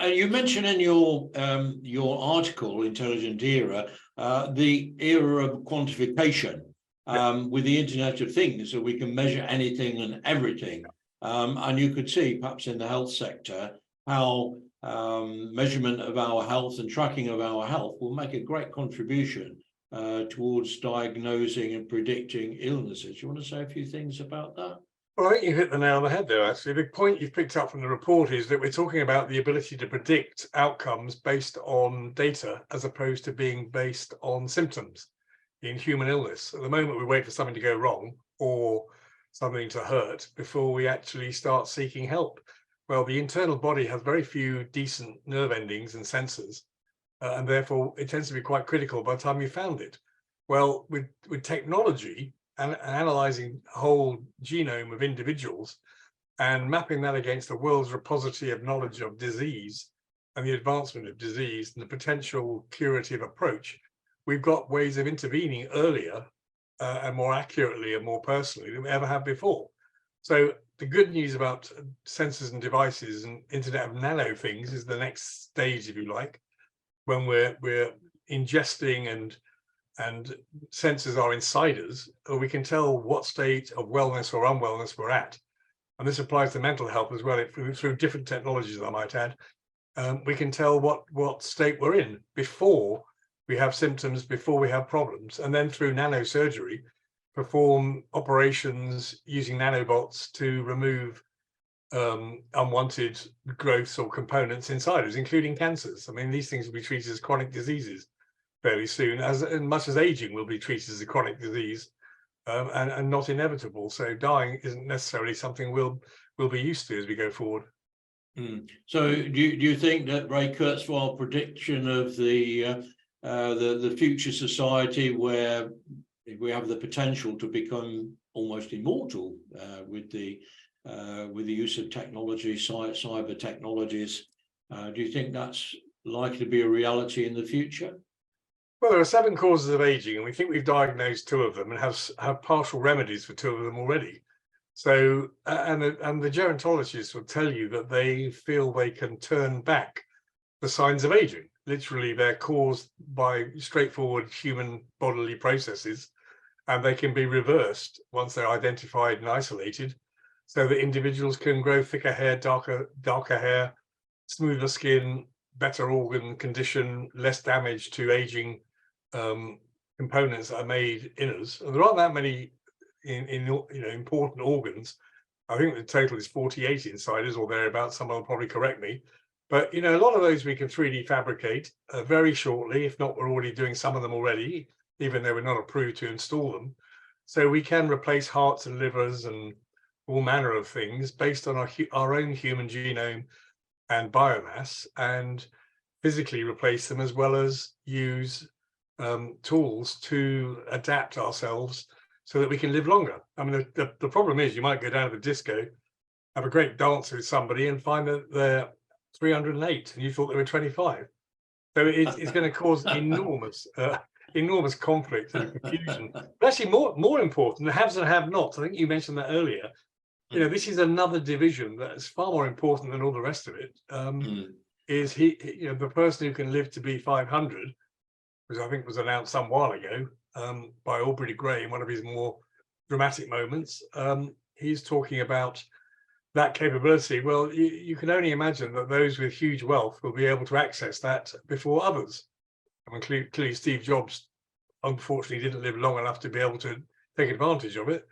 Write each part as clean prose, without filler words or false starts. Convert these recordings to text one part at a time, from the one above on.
And you mentioned in your article, Intelligent Era, the era of quantification with the Internet of Things, so we can measure anything and everything. And you could see, perhaps in the health sector, how measurement of our health and tracking of our health will make a great contribution towards diagnosing and predicting illnesses. You want to say a few things about that? Well, I think you hit the nail on the head there, actually. The point you've picked up from the report is that we're talking about the ability to predict outcomes based on data as opposed to being based on symptoms in human illness. At the moment, we wait for something to go wrong or something to hurt before we actually start seeking help. Well, the internal body has very few decent nerve endings and sensors, and therefore it tends to be quite critical by the time you found it. Well, with technology, and analyzing the whole genome of individuals and mapping that against the world's repository of knowledge of disease and the advancement of disease and the potential curative approach, we've got ways of intervening earlier and more accurately and more personally than we ever have before. So the good news about sensors and devices and Internet of Nano things is the next stage, if you like, when we're ingesting and sensors are inside us, or we can tell what state of wellness or unwellness we're at. And this applies to mental health as well, through different technologies, I might add. We can tell what state we're in before we have symptoms, before we have problems. And then through nanosurgery, perform operations using nanobots to remove unwanted growths or components inside us, including cancers. I mean, these things will be treated as chronic diseases fairly soon, as much as aging will be treated as a chronic disease and not inevitable. So dying isn't necessarily something we'll be used to as we go forward. So do you think that Ray Kurzweil prediction of the future society where we have the potential to become almost immortal with the use of technology, cyber technologies, do you think that's likely to be a reality in the future? Well, there are 7 causes of aging, and we think we've diagnosed 2 of them and have partial remedies for 2 of them already. So, and the gerontologists will tell you that they feel they can turn back the signs of aging. Literally, they're caused by straightforward human bodily processes, and they can be reversed once they're identified and isolated, so that individuals can grow thicker hair, darker hair, smoother skin, better organ condition, less damage to aging components that are made in us. And there aren't that many in important organs. I think the total is 48 inside us or thereabouts. Someone will probably correct me, but a lot of those we can 3D fabricate very shortly. If not, we're already doing some of them already, even though we're not approved to install them. So we can replace hearts and livers and all manner of things based on our own human genome and biomass, and physically replace them, as well as use tools to adapt ourselves so that we can live longer. I mean, the problem is you might go down to the disco, have a great dance with somebody and find that they're 308 and you thought they were 25. So it's going to cause enormous enormous conflict and confusion. But actually more important, the haves and have-nots, I think you mentioned that earlier. This is another division that is far more important than all the rest of it. Is the person who can live to be 500, which I think was announced some while ago by Aubrey de Grey in one of his more dramatic moments. He's talking about that capability. Well, you can only imagine that those with huge wealth will be able to access that before others. I mean, clearly Steve Jobs, unfortunately, didn't live long enough to be able to take advantage of it.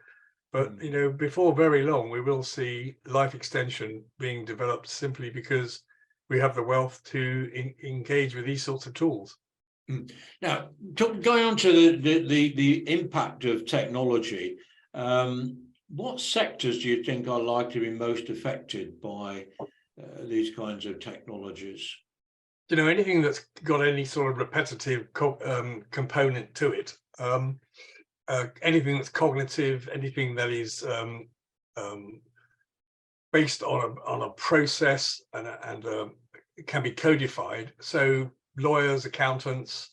But, before very long, we will see life extension being developed simply because we have the wealth to engage with these sorts of tools. Now, going on to the impact of technology, what sectors do you think are likely to be most affected by these kinds of technologies? Anything that's got any sort of repetitive component to it, anything that's cognitive, anything that is based on a process and can be codified. So lawyers, accountants,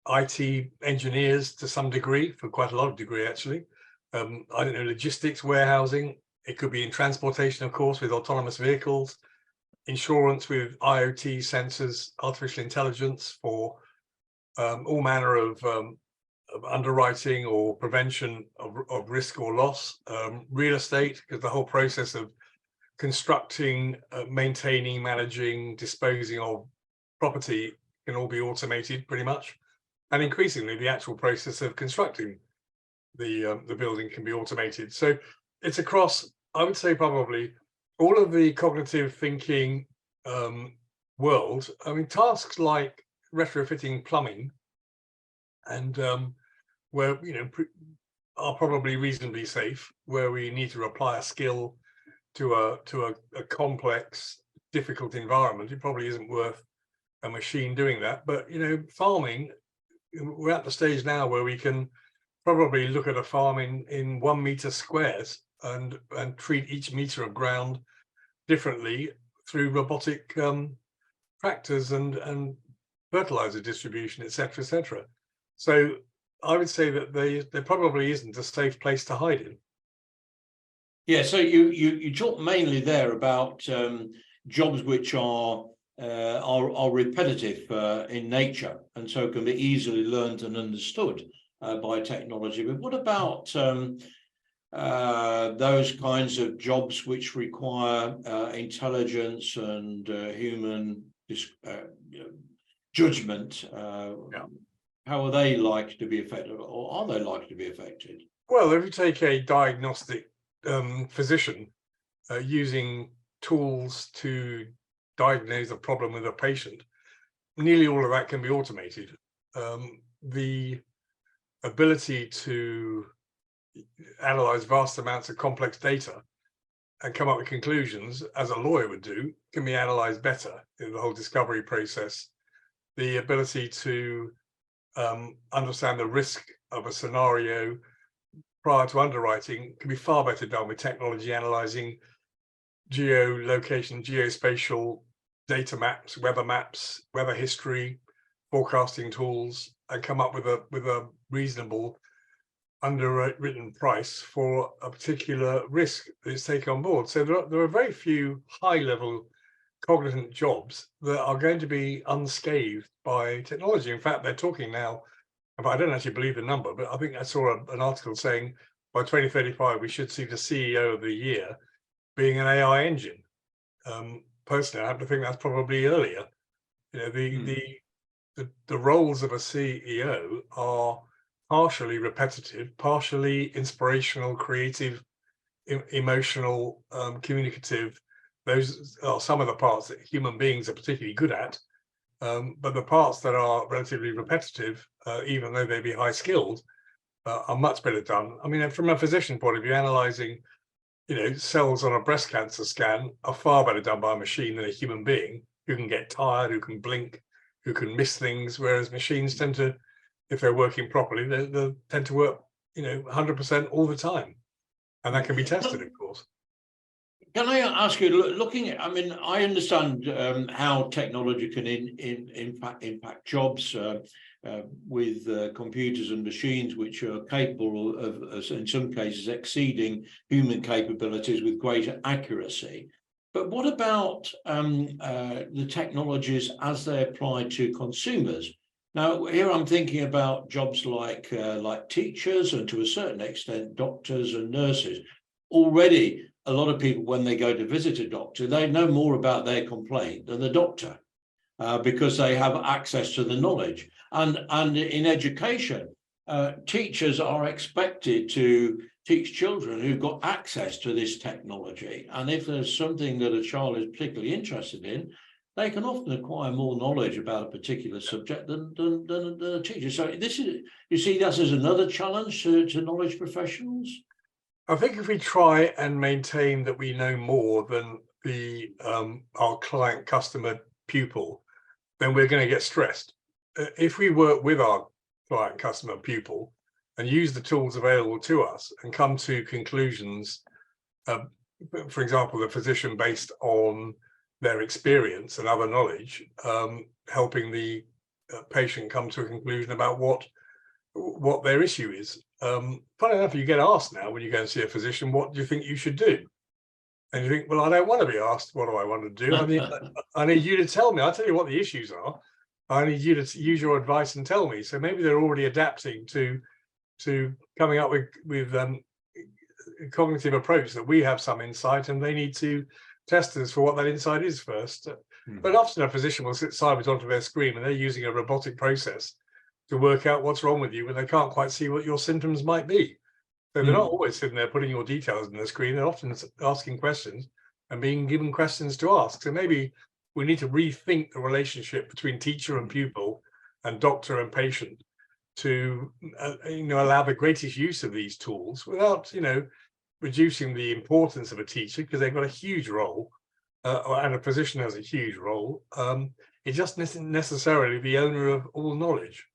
IT engineers to some degree, for quite a lot of degree actually. I don't know, logistics, warehousing. It could be in transportation, of course, with autonomous vehicles. insurance with IoT sensors, artificial intelligence for all manner of underwriting or prevention of risk or loss, real estate, because the whole process of constructing, maintaining, managing, disposing of property can all be automated pretty much. And increasingly, the actual process of constructing the building can be automated. So it's across, I would say, probably all of the cognitive thinking world. I mean, tasks like retrofitting plumbing and where, you know, are probably reasonably safe, where we need to apply a skill to a complex, difficult environment. It probably isn't worth a machine doing that. But, you know, farming, we're at the stage now where we can probably look at a farm in 1 meter squares and treat each meter of ground differently through robotic tractors and fertilizer distribution, etc., etc. So I would say that there probably isn't a safe place to hide in. Yeah, so you talk mainly there about jobs which are repetitive in nature, and so can be easily learned and understood by technology. But what about those kinds of jobs which require intelligence and human judgment? Yeah. How are they likely to be affected, or are they likely to be affected? Well, if you take a diagnostic physician using tools to diagnose a problem with a patient, nearly all of that can be automated. The ability to analyze vast amounts of complex data and come up with conclusions, as a lawyer would do, can be analyzed better in the whole discovery process. The ability to understand the risk of a scenario prior to underwriting can be far better done with technology analyzing geolocation, geospatial data maps, weather history, forecasting tools, and come up with a reasonable underwritten price for a particular risk that is taken on board. So there are very few high-level cognizant jobs that are going to be unscathed by technology. In fact, they're talking now about, I don't actually believe the number, but I think I saw an article saying by 2035 we should see the CEO of the year being an AI engine. Personally, I happen to think that's probably earlier. You know, the roles of a CEO are partially repetitive, partially inspirational, creative, emotional, communicative. Those are some of the parts that human beings are particularly good at. But the parts that are relatively repetitive, even though they be high skilled, are much better done. I mean, from a physician point of view, analyzing, you know, cells on a breast cancer scan are far better done by a machine than a human being who can get tired, who can blink, who can miss things, whereas machines tend to, if they're working properly, they tend to work, you know, 100% all the time. And that can be tested, of course. Can I ask you, looking at, I mean, I understand how technology can impact jobs with computers and machines, which are capable of, in some cases, exceeding human capabilities with greater accuracy. But what about the technologies as they apply to consumers? Now, here I'm thinking about jobs like teachers and, to a certain extent, doctors and nurses. Already, a lot of people, when they go to visit a doctor, they know more about their complaint than the doctor because they have access to the knowledge. And in education, teachers are expected to teach children who've got access to this technology. And if there's something that a child is particularly interested in, they can often acquire more knowledge about a particular subject than a teacher. So this is, you see that as another challenge to knowledge professionals? I think if we try and maintain that we know more than the our client, customer, pupil, then we're going to get stressed. If we work with our client, customer, pupil, and use the tools available to us and come to conclusions, for example, the physician based on their experience and other knowledge, helping the patient come to a conclusion about what their issue is. Funny enough, you get asked now when you go and see a physician, what do you think you should do? And you think, well, I don't want to be asked, what do I want to do? I mean, I need you to tell me. I'll tell you what the issues are. I need you to use your advice and tell me. So maybe they're already adapting to coming up with a cognitive approach that we have some insight, and they need to test us for what that insight is first. But often a physician will sit sideways onto their screen and they're using a robotic process to work out what's wrong with you when they can't quite see what your symptoms might be. So they're not always sitting there putting your details in the screen. They're often asking questions and being given questions to ask. So maybe we need to rethink the relationship between teacher and pupil and doctor and patient to allow the greatest use of these tools without reducing the importance of a teacher, because they've got a huge role, and a physician has a huge role. It just isn't necessarily the owner of all knowledge.